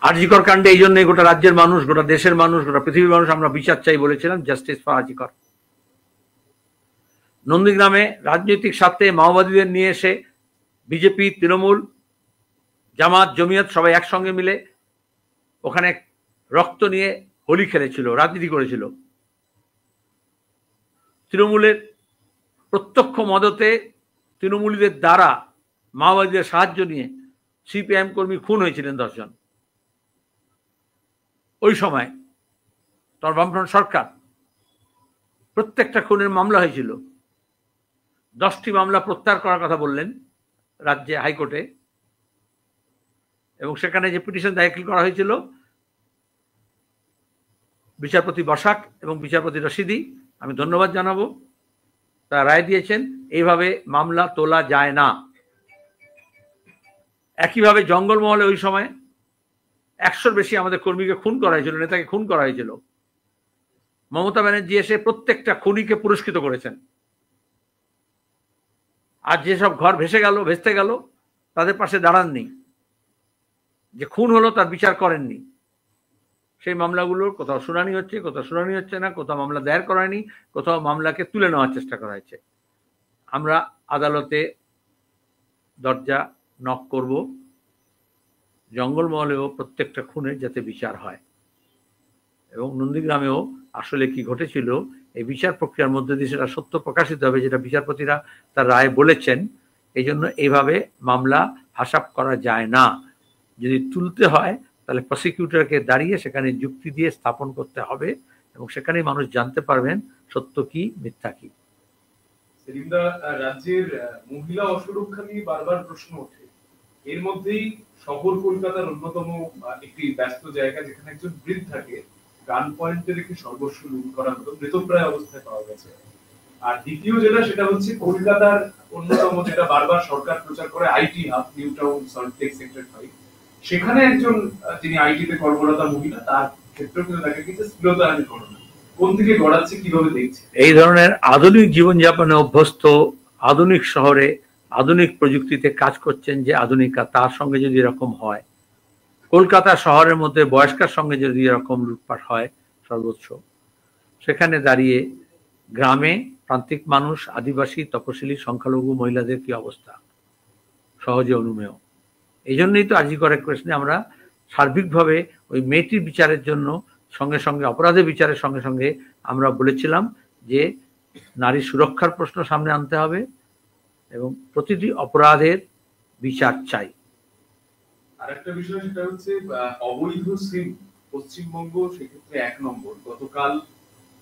আরজিকর কাণ্ডে এই জন্য গোটা রাজ্যের মানুষ, গোটা দেশের মানুষ, গোটা পৃথিবীর মানুষ আমরা বিচার চাই বলেছিলাম, জাস্টিস ফর আরজিকর। নন্দীগ্রামে রাজনৈতিক স্বার্থে মাওবাদীদের নিয়ে এসে বিজেপি, তৃণমূল, জামাত, জমিয়ত সবাই একসঙ্গে মিলে ওখানে রক্ত নিয়ে হোলি খেলেছিল, রাজনীতি করেছিল। তৃণমূলের প্রত্যক্ষ মদতে, তৃণমূলীদের দ্বারা মাওবাদীদের সাহায্য নিয়ে সিপিআইএম কর্মী খুন হয়েছিলেন 10 জন। ওই সময় তার বামফ্রন্ট সরকার প্রত্যেকটা খুনের মামলা হয়েছিল। 10টি মামলা প্রত্যাহার করার কথা বললেন রাজ্যে হাইকোর্টে, এবং সেখানে যে পিটিশন দাখিল করা হয়েছিল বিচারপতি বসাক এবং বিচারপতি রশিদি, আমি ধন্যবাদ জানাবো, তারা রায় দিয়েছেন এইভাবে মামলা তোলা যায় না। একইভাবে জঙ্গলমহলে ওই সময় 100-র বেশি আমাদের কর্মীকে খুন করা হয়েছিল, নেতাকে খুন করা হয়েছিল। মমতা ব্যানার্জি এসে প্রত্যেকটা খুনিকে পুরস্কৃত করেছেন। আর যেসব ঘর ভেস্তে গেল তাদের পাশে দাঁড়াননি, যে খুন হলো তার বিচার করেননি। সেই মামলাগুলোর কোথাও শুনানি হচ্ছে, কোথাও শুনানি হচ্ছে না, কোথাও মামলা দায়ের করা হয়নি, কোথাও মামলাকে তুলে নেওয়ার চেষ্টা করা হয়েছে। আমরা আদালতে দরজা নক করব, জঙ্গলমহলেও প্রত্যেকটা খুনের যাতে বিচার হয়, এবং নন্দীগ্রামেও আসলে কি ঘটেছিল এই বিচার প্রক্রিয়ার মধ্যে দিয়ে সেটা সত্য প্রকাশিত হবে, যেটা বিচারপতিরা তার রায় বলেছেন। এই জন্য এইভাবে মামলা হাসাপ করা যায় না। যদি তুলতে হয় তাহলে প্রসিকিউটরকে দাঁড়িয়ে সেখানে যুক্তি দিয়ে স্থাপন করতে হবে, এবং সেখানেই মানুষ জানতে পারবেন সত্য কি মিথ্যা কি। রাজ্যের মহিলা অসুরক্ষা নিয়ে বারবার প্রশ্ন ওঠে। এর মধ্যেই শহর কলকাতার অন্যতম একটি ব্যস্ত জায়গা, যেখানে একজন বৃদ্ধাকে গান পয়েন্টে রেখে সর্বস্ব লুট করা হলো, মৃতপ্রায় অবস্থায় পাওয়া গেছে। আর দ্বিতীয় যেটা, সেটা হচ্ছে কলকাতার অন্যতম, যেটা বারবার সরকার প্রচার করে, IT hub, new town Salt Lake sector 5, সেখানে একজন যিনি আইটিতে কর্মরত মহিলা, তার ক্ষেত্রে কিন্তু দেখা গেছে শ্লীলতাহানির ঘটনা। কোন দিকে গড়াচ্ছে, কিভাবে দেখছে? এই ধরনের আধুনিক জীবনযাপনে অভ্যস্ত, আধুনিক শহরে আধুনিক প্রযুক্তিতে কাজ করছেন যে আধুনিকা, তার সঙ্গে যদি এরকম হয়, কলকাতা শহরের মধ্যে বয়স্কার সঙ্গে যদি এরকম লুটপাট হয় সর্বোচ্চ, সেখানে দাঁড়িয়ে গ্রামে প্রান্তিক মানুষ, আদিবাসী, তপশিলি, সংখ্যালঘু মহিলাদের কি অবস্থা, সহজে অনুমেয়। এই জন্যই তো আরজি করের প্রশ্নে আমরা সার্বিকভাবে ওই মেয়েটির বিচারের জন্য সঙ্গে সঙ্গে, অপরাধের বিচারের সঙ্গে সঙ্গে আমরা বলেছিলাম যে নারী সুরক্ষার প্রশ্ন সামনে আনতে হবে এবং প্রতিটি অপরাধের বিচার চাই। আরেকটা বিষয়, সেটা হচ্ছে অবৈধ সিম পশ্চিমবঙ্গ, সেক্ষেত্রে 1 নম্বর। গতকাল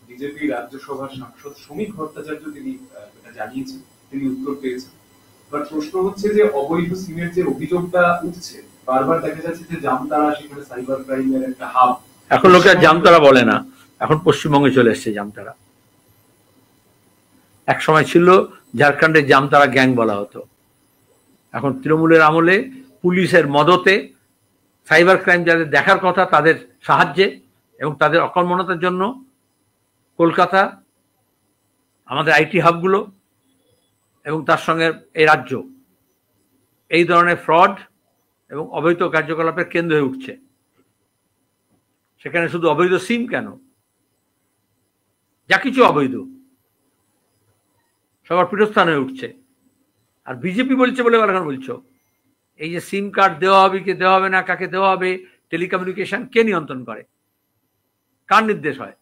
বিজেপি রাজ্যসভার সাংসদ শ্রমিক ভট্টাচার্য তিনি এটা জানিয়েছেন, তিনি উত্তর পেয়েছেন। বাট প্রশ্ন হচ্ছে যে অবৈধ সিমের যে অভিযোগটা উঠছে, বারবার দেখা যাচ্ছে যে জামতারা সেখানে সাইবার ক্রাইমের একটা হাব। এখন লোকে আর জামতারা বলে না, এখন পশ্চিমবঙ্গে চলে এসছে জামতারা। এক সময় ছিল ঝাড়খণ্ডের জামতারা গ্যাং বলা হতো। এখন তৃণমূলের আমলে পুলিশের মদতে সাইবার ক্রাইম যাদের দেখার কথা তাদের সাহায্যে এবং তাদের অকর্মণ্যতার জন্য কলকাতা, আমাদের আইটি হাবগুলো এবং তার সঙ্গে এই রাজ্য এই ধরনের ফ্রড এবং অবৈধ কার্যকলাপের কেন্দ্র হয়ে উঠছে। সেখানে শুধু অবৈধ সিম কেন, যা কিছু অবৈধ সবার পীঠস্থান হয়ে উঠছে। আর বিজেপি বলছে বলে এখন বলছো এই যে সিম কার্ড দেওয়া হবে কি দেওয়া হবে না, কাকে দেওয়া হবে, টেলিকমিউনিকেশন কে নিয়ন্ত্রণ করে, কার নির্দেশ হয়?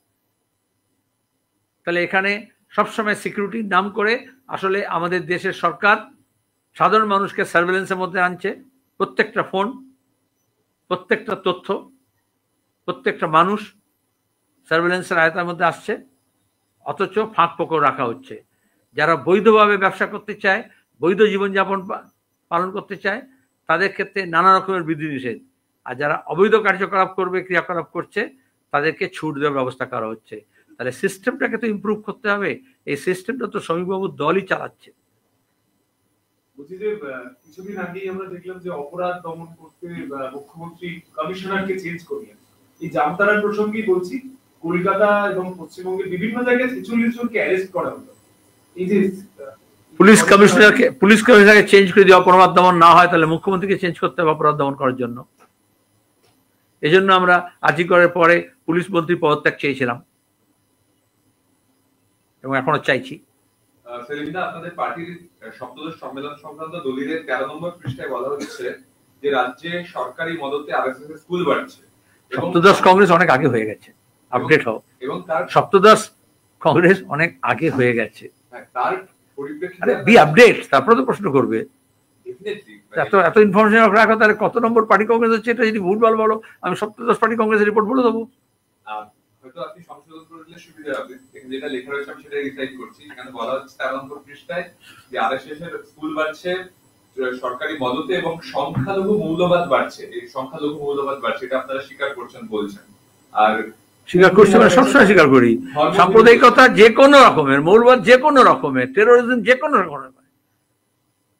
তাহলে এখানে সবসময় সিকিউরিটির নাম করে আসলে আমাদের দেশের সরকার সাধারণ মানুষকে সার্ভেলেন্সের মধ্যে আনছে। প্রত্যেকটা ফোন, প্রত্যেকটা তথ্য, প্রত্যেকটা মানুষ সার্ভেলেন্সের আয়তার মধ্যে আসছে, অথচ ফাঁক ফোকর রাখা হচ্ছে। যারা বৈধভাবে ব্যবসা করতে চায়, বৈধ জীবনযাপন পালন করতে চায়, তাদের ক্ষেত্রে নানা রকমের বিধিনিষেধ, আর যারা অবৈধ কার্যকলাপ করবে, ক্রিয়াকলাপ করছে, তাদেরকে ছুট দেওয়ার ব্যবস্থা করা হচ্ছে। তাহলে সিস্টেমটাকে তো ইমপ্রুভ করতে হবে। এই সিস্টেমটা তো শ্রমিকবাবুর দলই চালাচ্ছে। বলছি যে কিছুদিন আগেই আমরা দেখলাম যে অপরাধ দমন করতে মুখ্যমন্ত্রী কমিশনারকে চেঞ্জ করলেন। এই জামতারার প্রসঙ্গেই বলছি, কলকাতা এবং পশ্চিমবঙ্গের বিভিন্ন জায়গায় 46 জনকে অ্যারেস্ট করা হলো। এই যে পুলিশ কমিশনারকে চেঞ্জ করে দিয়ে অপরাধ দমন না হয়, তাহলে মুখ্যমন্ত্রীকে চেঞ্জ করতে হবে অপরাধ দমন করার জন্য। এই জন্য আমরা আজিকরের পরে পুলিশ মন্ত্রী পদত্যাগ চেয়েছিলাম এবং এখনো চাইছি। সেলিমদা, আপনাদের পার্টির সপ্তদশ সম্মেলন সংক্রান্ত দলিলের 13 নম্বর পৃষ্ঠায় বলা হচ্ছে যে রাজ্যে সরকারি মদতে আরএসএস এর স্কুল বাড়ছে। সপ্তদশ কংগ্রেস অনেক আগে হয়ে গেছে, আপডেট হও। এবং তার সপ্তদশ কংগ্রেস অনেক আগে হয়ে গেছে, তার পরিপ্রেক্ষিতে বি আপডেট, তারপরে তো প্রশ্ন করবে। এত ইনফরমেশন রাখো, তাহলে কত নম্বর পার্টি কংগ্রেস হচ্ছে এটা যদি ভুলভাল বলো, আমি সপ্তদশ পার্টি কংগ্রেসের রিপোর্ট বলে দেবো। হয়তো আপনি সংশোধন করে দিলে সুবিধা হবে। যেটা লেখা রয়েছে আমি সেটা রিসাইট করছি। এখানে বলা হচ্ছে 13 নম্বর পৃষ্ঠায় যে আরএসএস এর স্কুল বাড়ছে সরকারি মদতে এবং সংখ্যালঘু মৌলবাদ বাড়ছে। এই সংখ্যালঘু মৌলবাদ বাড়ছে, এটা আপনারা স্বীকার করছেন বলছেন। আর স্বীকার করছি, মানে সবসময় স্বীকার করি। সাম্প্রদায়িকতা যে কোনো রকমের, মৌলবাদ যে কোনো রকমের, টেরোরিজম যে কোনো রকমের,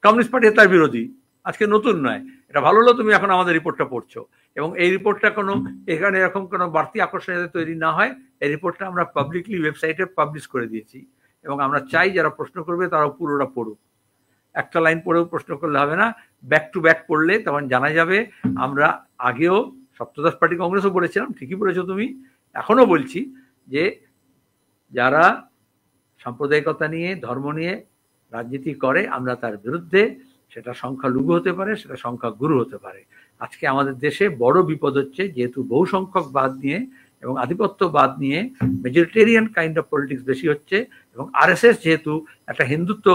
কমিউনিস্ট পার্টি তার বিরোধী। আজকে নতুন নয়, এটা ভালো হলো তুমি এখন আমাদের রিপোর্টটা পড়ছো। এবং এই রিপোর্টটা কোনো এখানে এরকম কোনো বাড়তি আকর্ষণ যাতে তৈরি না হয়, এই রিপোর্টটা আমরা পাবলিকলি ওয়েবসাইটে পাবলিশ করে দিয়েছি। এবং আমরা চাই যারা প্রশ্ন করবে তারা পুরোটা পড়ুক। একটা লাইন পড়েও প্রশ্ন করলে হবে না, ব্যাক টু ব্যাক পড়লে তখন জানা যাবে। আমরা আগেও সপ্তদশ পার্টি কংগ্রেসও বলেছিলাম, ঠিকই বলেছো তুমি, এখনো বলছি যে যারা সাম্প্রদায়িকতা নিয়ে, ধর্ম নিয়ে রাজনীতি করে আমরা তার বিরুদ্ধে। সেটা সংখ্যালঘু হতে পারে, সেটা সংখ্যাগুরু হতে পারে। আজকে আমাদের দেশে বড় বিপদ হচ্ছে, যেহেতু বহু সংখ্যকবাদ নিয়ে এবং আধিপত্যবাদ নিয়ে মেজরিটেরিয়ান কাইন্ড অফ পলিটিক্স বেশি হচ্ছে, এবং আরএসএস যেহেতু একটা হিন্দুত্ব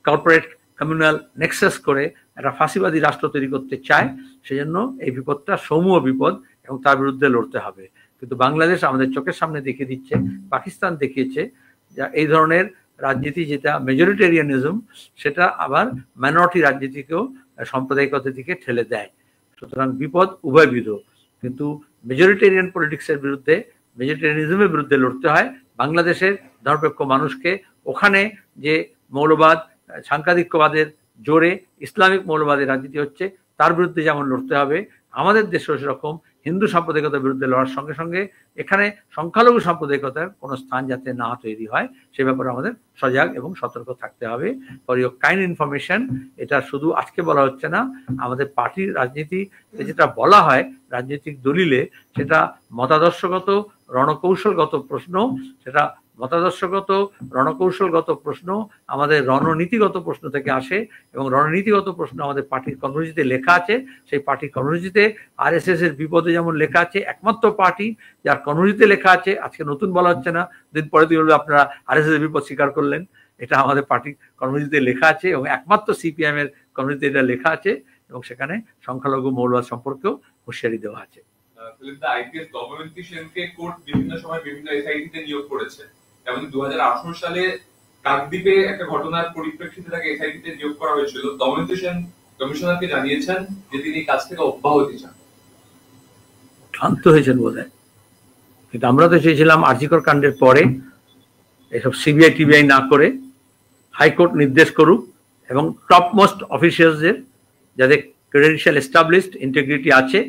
কর্পোরেট কমিউনাল নেক্সাস করে একটা ফাঁসিবাদী রাষ্ট্র তৈরি করতে চায়, সেজন্য এই বিপদটা সমূহ বিপদ এবং তার বিরুদ্ধে লড়তে হবে। কিন্তু বাংলাদেশ আমাদের চোখের সামনে দেখিয়ে দিচ্ছে, পাকিস্তান দেখিয়েছে, যা এই ধরনের রাজনীতি যেটা মেজরিটেরিয়ানিজম, সেটা আবার মাইনরিটি রাজনীতিকেও সাম্প্রদায়িকতার দিকে ঠেলে দেয়। সুতরাং বিপদ উভয়বিধ, কিন্তু মেজরিটেরিয়ান পলিটিক্সের বিরুদ্ধে, মেজরিটেরিয়ানিজমের বিরুদ্ধে লড়তে হয়। বাংলাদেশের ধর্মনিরপেক্ষ মানুষকে ওখানে যে মৌলবাদ, সাংখ্যিকবাদের জোরে ইসলামিক মৌলবাদের রাজনীতি হচ্ছে, তার বিরুদ্ধে যেমন লড়তে হবে, আমাদের দেশেও সেরকম হিন্দু সাম্প্রদায়িকতার বিরুদ্ধে লড়ার সঙ্গে সঙ্গে এখানে সংখ্যালঘু সাম্প্রদায়িকতার কোনো স্থান যাতে না তৈরি হয় সে ব্যাপারে আমাদের সজাগ এবং সতর্ক থাকতে হবে। ফর ইউর কাইন্ড ইনফরমেশন, এটা শুধু আজকে বলা হচ্ছে না, আমাদের পার্টির রাজনীতি যেটা বলা হয় রাজনৈতিক দলিলে, সেটা মতাদর্শগত রণকৌশলগত প্রশ্ন, সেটা মতাদর্শগত রণকৌশলগত প্রশ্ন আমাদের রণনীতিগত প্রশ্ন থেকে আসে। এবং রণনীতিগত প্রশ্ন আমাদের পার্টির কর্মসূচিতে লেখা আছে। সেই পার্টির কর্মসূচিতে আরএসএস এর বিপদে যেমন লেখা আছে, একমাত্র পার্টি যার কর্মসূচিতে লেখা আছে, আজকে নতুন বলা হচ্ছে না, দিন পরে তুই বলবে আপনারা আরএসএস এর বিপদ স্বীকার করলেন, এটা আমাদের পার্টির কর্মসূচিতে লেখা আছে এবং একমাত্র সিপিএম এর কর্মসূচিতে এটা লেখা আছে, এবং সেখানে সংখ্যালঘু মৌলবাদ সম্পর্কেও হুঁশিয়ারি দেওয়া আছে। আইপিএস দময়ন্তী সেনকে কোর্ট বিভিন্ন সময় বিভিন্ন এসআইটিতে নিয়োগ করেছে। যেমন 2018 সালে কাকদ্বীপে একটা ঘটনার পরিপ্রেক্ষিতে তাকে এসআইটিতে নিয়োগ করা হয়েছিল। দময়ন্তী সেন কমিশনারকে জানিয়েছেন যে তিনি কাজ থেকে অব্যাহতি চান। ক্ষান্ত হয়েছেন বোধহয়, কিন্তু আমরা তো চেয়েছিলাম আরজিকর কাণ্ডের পরে এসব সিবিআই টিবিআই না করে হাইকোর্ট নির্দেশ করুক এবং টপ মোস্ট অফিসিয়ালসদের যাদের ক্রেডেনশিয়াল এস্টাবলিশড, ইন্টিগ্রিটি আছে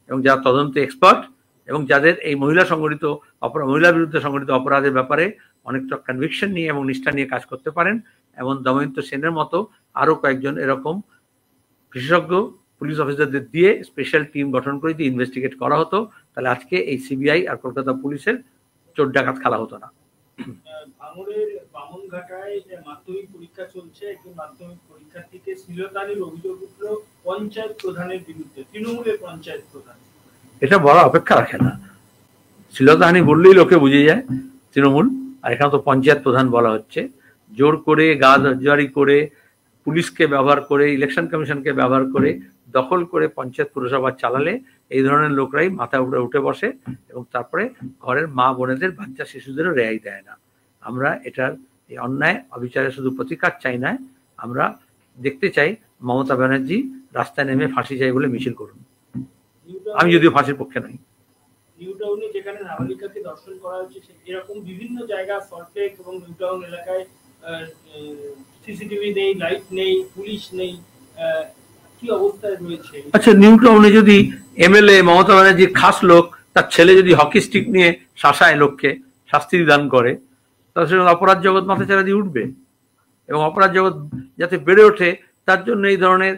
এবং যারা তদন্তে এক্সপার্ট এবং যাদের এই মহিলা বিরুদ্ধে সংগঠিত অপরাধের ব্যাপারে অনেকটা কনভিকশন নিয়ে এবং নিষ্ঠা নিয়ে কাজ করতে পারেন। এবং দময়ন্ত সেনের মতো আরও কয়েকজন এরকম বিশেষজ্ঞ পুলিশ অফিসারদের দিয়ে স্পেশাল টিম গঠন করে যদি ইনভেস্টিগেট করা হতো, তাহলে আজকে এই সিবিআই আর কলকাতা পুলিশের চোর ডাকাত খেলা হতো না। ভাঙড়ের বামনঘাটায় মাধ্যমিক পরীক্ষা চলছে, একজন মাধ্যমিক পরীক্ষার্থীকে শ্লীলতাহানির অভিযোগ উঠল পঞ্চায়েত প্রধানের বিরুদ্ধে, তৃণমূলের পঞ্চায়েত প্রধান। এটা বড় অপেক্ষা রাখে না, শ্লীলতাহানি বললেই লোকে বুঝে যায় তৃণমূল, আর এখানে তো পঞ্চায়েত প্রধান বলা হচ্ছে। জোর করে গা জারি করে, পুলিশকে ব্যবহার করে, ইলেকশন কমিশনকে ব্যবহার করে, দখল করে পঞ্চায়েত পুরসভা চালালে এই ধরনের লোকরাই মাথা উপরে উঠে বসে এবং তারপরে ঘরের মা বোনেদের, বাচ্চা শিশুদেরও রেহাই দেয় না। আমরা এটার এই অন্যায় অবিচারে শুধু প্রতিকার চাই না, আমরা দেখতে চাই মমতা ব্যানার্জি রাস্তায় নেমে ফাঁসি চাই বলে মিছিল করুন। আমি যদিও ফাঁসির পক্ষে নই। নিউ টাউনে যেখানে নাবালিকাকে ধর্ষণ করা হচ্ছে, এরকম বিভিন্ন জায়গা সল্টলেক এবং নিউ টাউন এলাকায় সিসিটিভি নেই, লাইট নেই, পুলিশ নেই, কি অবস্থায় রয়েছে? আচ্ছা, নিউ টাউনে যদি এমএলএ মমতা ব্যানার্জির খাস লোক তার ছেলে যদি হকি স্টিক নিয়ে শাসায় লোককে, শাস্তি দান করে, তাহলে সেখানে অপরাধ জগৎ মাথা চারা দিয়ে উঠবে এবং অপরাধ জগৎ যাতে বেড়ে ওঠে তার জন্য এই ধরনের,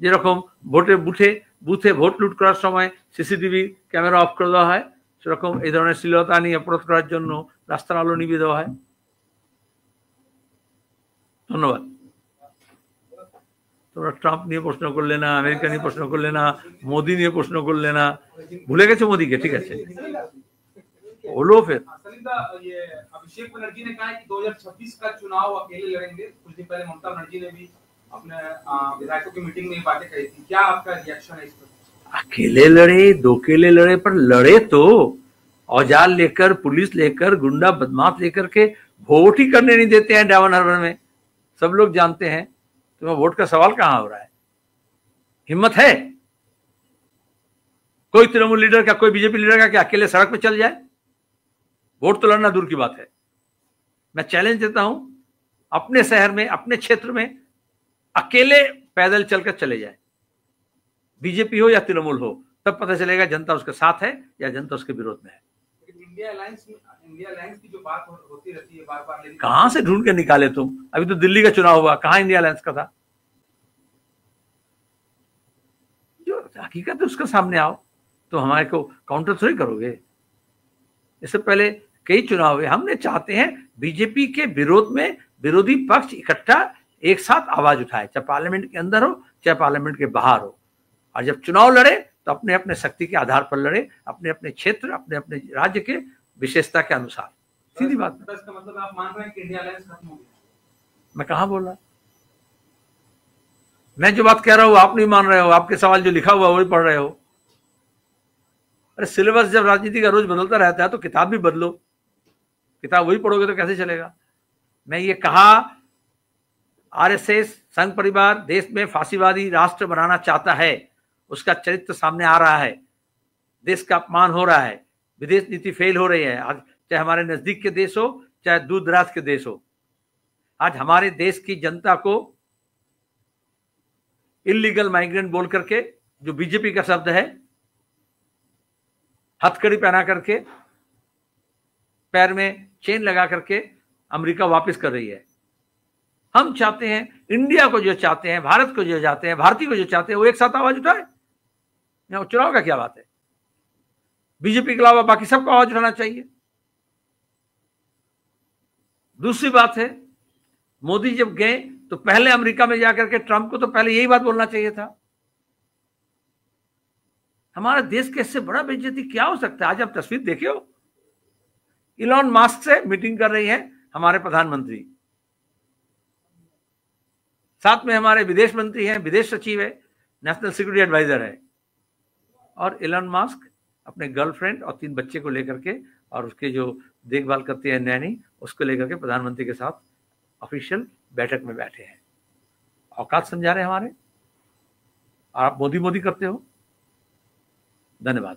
যেরকম বুথে ভোট লুট করার সময় সিসিটিভি ক্যামেরা অফ করে দেওয়া হয়, সেরকম এই ধরনের শ্লীলতাহানি অপরাধ করার জন্য রাস্তার আলো নিভিয়ে দেওয়া হয়। ধন্যবাদ। তোমরা ট্রাম্প নিয়ে প্রশ্ন করলে না, আমেরিকা নিয়ে প্রশ্ন করলে না, মোদি নিয়ে প্রশ্ন করলে না, ভুলে গেছে মোদিকে, ঠিক আছে बोलो फिर। ये अभिषेक बनर्जी ने कहा है कि 2026 का चुनाव अकेले लड़ेंगे। कुछ दिन पहले ममता बनर्जी ने भी अपने विधायकों की मीटिंग में ये बातें कही थी, क्या आपका रिएक्शन है इस पर? अकेले लड़े, दो अकेले लड़े, पर लड़े तो औजार लेकर, पुलिस लेकर, गुंडा बदमाश लेकर के वोट ही करने नहीं देते हैं डावन हार्बर में। सब लोग जानते हैं, तुम्हें वोट का सवाल कहां हो रहा है? हिम्मत है कोई तृणमूल लीडर का, कोई बीजेपी लीडर का कि अकेले सड़क पे चल जाए? वोट तो लड़ना दूर की बात है। मैं चैलेंज देता हूं, अपने शहर में, अपने क्षेत्र में अकेले पैदल चलकर चले जाए, बीजेपी हो या तृणमूल हो, तब पता चलेगा जनता उसके साथ है या जनता उसके विरोध में है। इंडिया अलायंस की जो बात होती रहती है बार-बार, लेकिन कहां से ढूंढ के निकाले तुम? अभी तो दिल्ली का चुनाव हुआ, कहां इंडिया अलायंस का था? जो हकीकत है उसके सामने आओ, तो हमारे को काउंटर थोड़ी करोगे। इससे पहले कई चुनाव हुए, हमने चाहते हैं बीजेपी के विरोध में विरोधी पक्ष इकट्ठा एक साथ आवाज उठाए, चाहे पार्लियामेंट के अंदर हो चाहे पार्लियामेंट के बाहर हो। और जब चुनाव लड़े तो अपने अपने शक्ति के आधार पर लड़े, अपने अपने क्षेत्र, अपने अपने राज्य के विशेषता के अनुसार। सीधी बात। इसका मतलब आप मान रहे हैं कि इंडिया अलायंस खत्म हो गया? मैं कहां बोल रहा? मैं जो बात कह रहा हूं आप नहीं मान रहे हो, आपके सवाल जो लिखा हुआ वही पढ़ रहे हो। अरे सिलेबस जब राजनीति का रोज बदलता रहता है तो किताब भी बदलो, किताब वही पढ़ोगे तो कैसे चलेगा? मैं ये कहा, आरएसएस संघ परिवार देश में फांसीवादी राष्ट्र बनाना चाहता है, उसका चरित्र सामने आ रहा है, देश का अपमान हो रहा है, विदेश नीति फेल हो रही है। आज चाहे हमारे नजदीक के देश हो चाहे दूर दराज के देश हो, आज हमारे देश की जनता को इलीगल माइग्रेंट बोल करके, जो बीजेपी का शब्द है, हथकड़ी पहना करके, पैर में चेन लगा करके अमेरिका वापस कर रही है। हम चाहते हैं, इंडिया को जो चाहते हैं, भारत को जो चाहते हैं, भारतीय को जो चाहते हैं, वो एक साथ आवाज उठाए। चुनाव का क्या बात है? बीजेपी के अलावा बाकी सबको आवाज उठाना चाहिए। दूसरी बात है, मोदी जब गए तो पहले अमेरिका में जाकर के ट्रंप को तो पहले यही बात बोलना चाहिए था। हमारा देश के इससे बड़ा बेइज्जती क्या हो सकता है? आज आप तस्वीर देखे हो, इलॉन मस्क से मीटिंग कर रही है हमारे प्रधानमंत्री, साथ में हमारे विदेश मंत्री हैं, विदेश सचिव है, नेशनल सिक्योरिटी एडवाइजर है, और इलॉन मस्क अपने गर्लफ्रेंड और 3 बच्चे को लेकर के, और उसके जो देखभाल करती है नैनी, उसको लेकर के प्रधानमंत्री के साथ ऑफिशियल बैठक में बैठे हैं। औकात समझा रहे हमारे, आप मोदी मोदी करते हो। धन्यवाद।